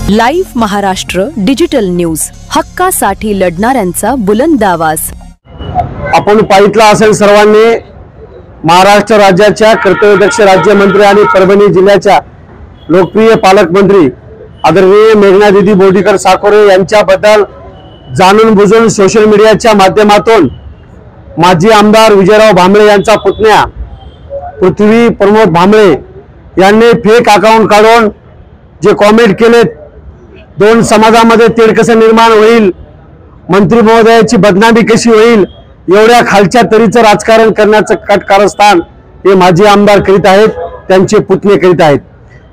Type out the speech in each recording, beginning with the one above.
Live Maharashtra digital news, हक्कासाठी लढणाऱ्यांचा बुलंद आवाज। आपण पाहितलं असेल सर्वांनी, महाराष्ट्र राज्याच्या कर्तव्यदक्ष राज्यमंत्री आणि परभणी जिल्ह्याच्या लोकप्रिय पालकमंत्री आदरणीय मेघना दीदी बोर्डीकर साकोरे यांच्याबद्दल जाणून बुजून सोशल मीडियाच्या माध्यमातून माजी आमदार विजयराव भांबळे यांचा पुतण्या पृथ्वी प्रमोद भांबळे यांनी फेक अकाउंट काढून जे कॉमेंट केले, दोन समाजामध्ये तेढ कसं निर्माण होईल, मंत्री महोदयाची बदनामी कशी होईल, एवढ्या खालच्या तरीचं राजकारण करण्याचं कारस्थान हे माजी आमदार करीत आहेत, त्यांचे पुतणे करीत आहेत।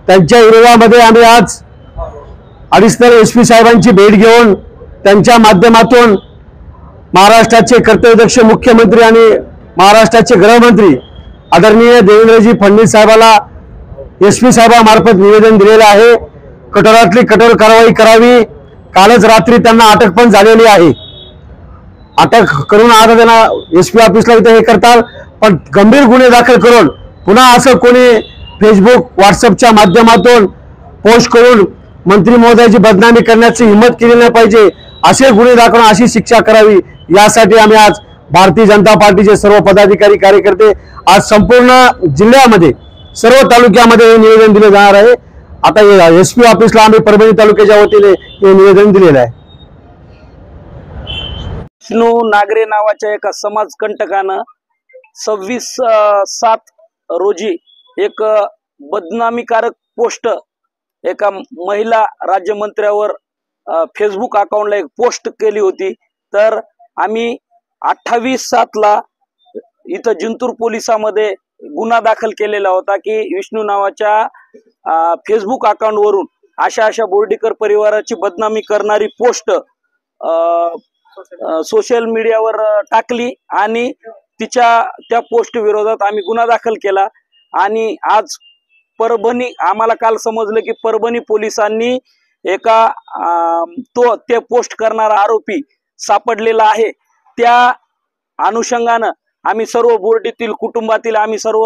त्यांच्या विरोधामध्ये आम्ही आज अडिशनल एसपी साहेबांची भेट घेऊन त्यांच्या माध्यमातून महाराष्ट्राचे कर्तव्यदक्ष मुख्यमंत्री आणि महाराष्ट्राचे गृहमंत्री आदरणीय देवेंद्रजी फडणवीस साहेबाला एसपी साहेबांमार्फत निवेदन दिलेलं आहे। कठोरातली कठोर कारवाई करावी। कालच रात्री त्यांना अटक पण झालेली आहे। अटक करून आता त्यांना एसपी ऑफिसला इथे हे करतात, पण गंभीर गुन्हे दाखल करून पुन्हा असं कोणी फेसबुक व्हॉट्सअपच्या माध्यमातून पोस्ट करून मंत्री महोदयाची बदनामी करण्याची हिम्मत केली नाही पाहिजे। असे गुन्हे दाखवून अशी शिक्षा करावी, यासाठी आम्ही आज भारतीय जनता पार्टीचे सर्व पदाधिकारी कार्यकर्ते आज संपूर्ण जिल्ह्यामध्ये सर्व तालुक्यामध्ये हे निवेदन दिले जाणार आहे। आता एसपी ऑफिसला आम्ही परभणी तालुक्याच्या वतीने हे निवेदन दिलेलं आहे। विष्णू नागरे नावाच्या एका समाजकंटकानं 26/7 रोजी एक बदनामीकारक पोस्ट एका महिला राज्यमंत्र्यावर फेसबुक अकाउंटला एक पोस्ट केली होती। तर आम्ही 28/7 इथं जिंतूर पोलिसांमध्ये गुन्हा दाखल केलेला होता की विष्णू नावाच्या फेसबुक अकाउंट वरून अशा बोर्डीकर परिवाराची बदनामी करणारी पोस्ट सोशल मीडियावर टाकली आणि त्या पोस्ट विरोधात आम्ही गुन्हा दाखल केला। आणि आज परभणी आम्हाला काल समजलं की परभणी पोलिसांनी एका ते पोस्ट करणारा आरोपी सापडलेला आहे। त्या अनुषंगानं आम्ही सर्व बोर्डीतील कुटुंबातील आम्ही सर्व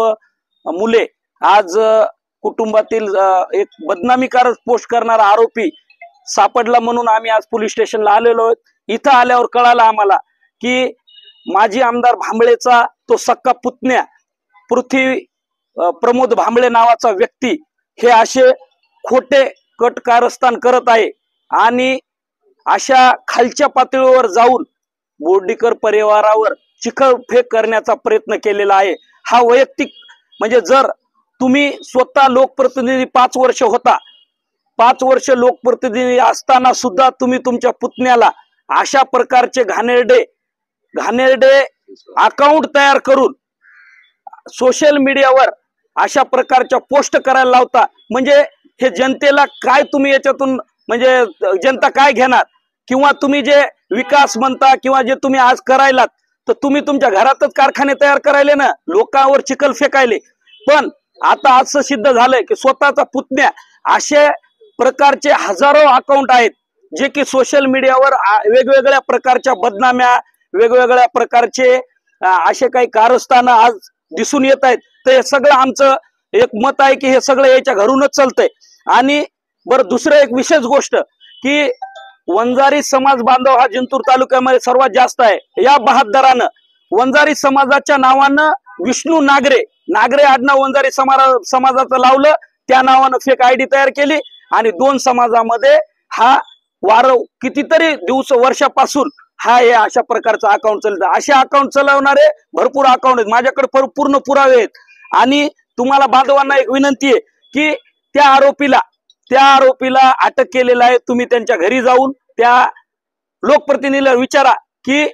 मुले आज कुटुंबातील एक बदनामीकारक पोस्ट करणारा आरोपी सापडला म्हणून आम्ही आज पोलीस स्टेशनला आलेलो आहोत। इथं आल्यावर कळालं आम्हाला की माजी आमदार भांबळेचा तो सक्का पुतण्या पृथ्वी प्रमोद भांबळे नावाचा व्यक्ती हे असे खोटे कट कारस्थान करत आहे आणि अशा खालच्या पातळीवर जाऊन बोर्डीकर परिवारावर चिखलफेक करण्याचा प्रयत्न केलेला आहे। हा वैयक्तिक म्हणजे जर तुम्ही स्वतः लोकप्रतिनिधी 5 वर्ष होता, 5 वर्ष लोकप्रतिनिधी असताना सुद्धा तुम्ही तुमच्या पुतण्याला अशा प्रकारचे घाणेरडे अकाउंट तयार करून सोशल मीडियावर अशा प्रकारच्या पोस्ट करायला लावता, म्हणजे हे जनतेला काय तुम्ही याच्यातून म्हणजे जनता काय घेणार? किंवा तुम्ही जे विकास म्हणता किंवा जे तुम्ही आज करायलात तर तुम्ही तुमच्या घरातच कारखाने तयार करायले ना, लोकांवर चिखल फेकायले। पण आता असं सिद्ध झालंय की स्वतःचा पुतण्या असे प्रकारचे हजारो अकाउंट आहेत जे की सोशल मीडियावर वेगवेगळ्या प्रकारच्या बदनाम्या, वेगवेगळ्या प्रकारचे असे काही कारस्थानं आज दिसून येत आहेत। तर हे सगळं आमचं एक मत आहे की हे सगळं याच्या घरूनच चालतंय। आणि बरं, दुसरं एक विशेष गोष्ट की वंजारी समाज बांधव हा जिंतूर तालुक्यामध्ये सर्वात जास्त आहे। या बहादरानं वंजारी समाजाच्या नावानं विष्णू नागरे आडनाव वंजारी समाजाचं लावलं, त्या नावानं फेक आयडी तयार केली आणि 2 समाजामध्ये हा कितीतरी वर्षापासून हा हे अशा प्रकारचा अकाउंट चालतं। असे अकाउंट चालवणारे भरपूर अकाउंट आहेत, माझ्याकडे पूर्ण पुरावे आहेत। आणि तुम्हाला बांधवांना एक विनंती आहे की त्या आरोपीला अटक केलेला आहे। तुम्ही त्यांच्या घरी जाऊन त्या लोकप्रतिनिधीला विचारा की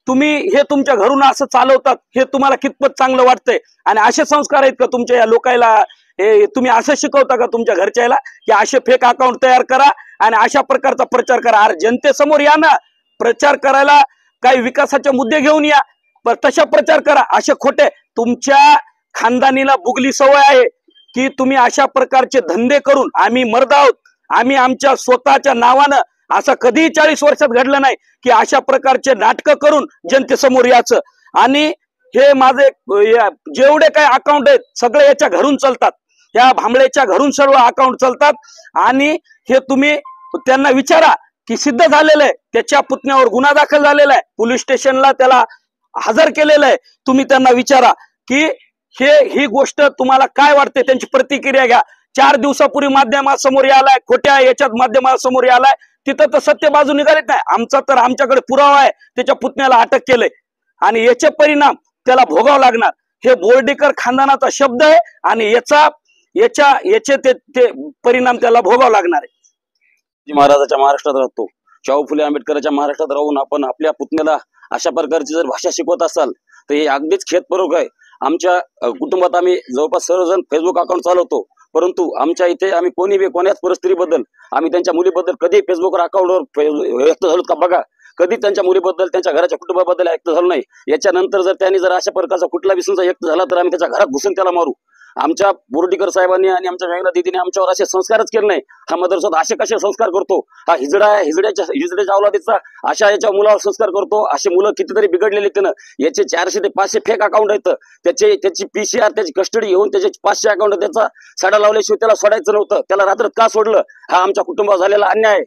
तुम्ही हे तुमच्या घरून असं चालवतात, हे तुम्हाला कितपत चांगलं वाटतंय आणि असे संस्कार आहेत का तुमच्या या लोकायला? हे तुम्ही असं शिकवता का तुमच्या घरच्याला की असे फेक अकाउंट तयार करा आणि अशा प्रकारचा प्रचार करा? अरे जनतेसमोर या ना, प्रचार करायला काही विकासाचे मुद्दे घेऊन या, पण तशा प्रचार करा। असे खोटे तुमच्या खानदानीला बुगली सवय आहे की तुम्ही अशा प्रकारचे धंदे करून, आम्ही मर्द आहोत, आम्ही आमच्या स्वतःच्या नावानं असं कधीही 40 वर्षात घडलं नाही की अशा प्रकारचे नाटकं करून जनतेसमोर यायचं। आणि हे माझे जेवढे काही अकाउंट आहेत सगळे याच्या घरून चालतात, या भांबळेच्या घरून सर्व अकाउंट चालतात। आणि हे तुम्ही त्यांना विचारा की सिद्ध झालेलं आहे, त्याच्या पुतण्यावर गुन्हा दाखल झालेला आहे, पोलीस स्टेशनला त्याला हजर केलेलं आहे. तुम्ही त्यांना विचारा की ही गोष्ट तुम्हाला काय वाटते, त्यांची प्रतिक्रिया घ्या. 4 दिवसापूर्वी माध्यमासमोर आलाय, खोट्या याच्यात माध्यमासमोर आलाय, तिथं तर सत्य बाजू निघालीच नाही. आमच्याकडे पुरावा आहे, त्याच्या पुतण्याला अटक केलंय आणि याचे परिणाम त्याला भोगावं लागणार. हे बोर्डीकर खानदानाचा शब्द आहे आणि याचे ते परिणाम त्याला भोगावं लागणार आहे. महाराजाच्या महाराष्ट्रात राहतो, शाहू फुले आंबेडकरांच्या महाराष्ट्रात राहून आपण आपल्या पुतण्याला अशा प्रकारची जर भाषा शिकवत असाल तर हे अगदीच खेदपूर्वक आहे. आमच्या कुटुंबात आम्ही जवळपास सर्वजण फेसबुक अकाउंट चालवतो, परंतु आमच्या इथे आम्ही कोण्याच परिस्थितीबद्दल आम्ही त्यांच्या मुलीबद्दल कधी फेसबुकवर अकाउंटवर व्यक्त झालो का बघा. कधी त्यांच्या मुलीबद्दल त्यांच्या घराच्या कुटुंबाबद्दल व्यक्त झालो नाही. याच्यानंतर जर त्यांनी जर अशा प्रकारचा कुठला विषय व्यक्त झाला तर आम्ही त्याच्या घरात घुसून त्याला मारू. आमच्या बोर्डीकर साहेबांनी आणि आमच्या मेघना दीदीने आमच्यावर असे संस्कारच केले नाही. हा मदरसा असे कसे संस्कार करतो, हा हिजड्याच्या अवलादीचा अशा याच्या मुलावर संस्कार करतो. असे मुलं कितीतरी बिघडलेले त्यानं. याचे 400 ते 500 फेक अकाउंट आहेत. त्याची PCR त्याची कस्टडी घेऊन त्याचे 500 अकाउंट त्याचा साडा लावल्याशिवाय त्याला सोडायचं नव्हतं. त्याला रात्र का सोडलं, हा आमच्या कुटुंबावर झालेला अन्याय आहे.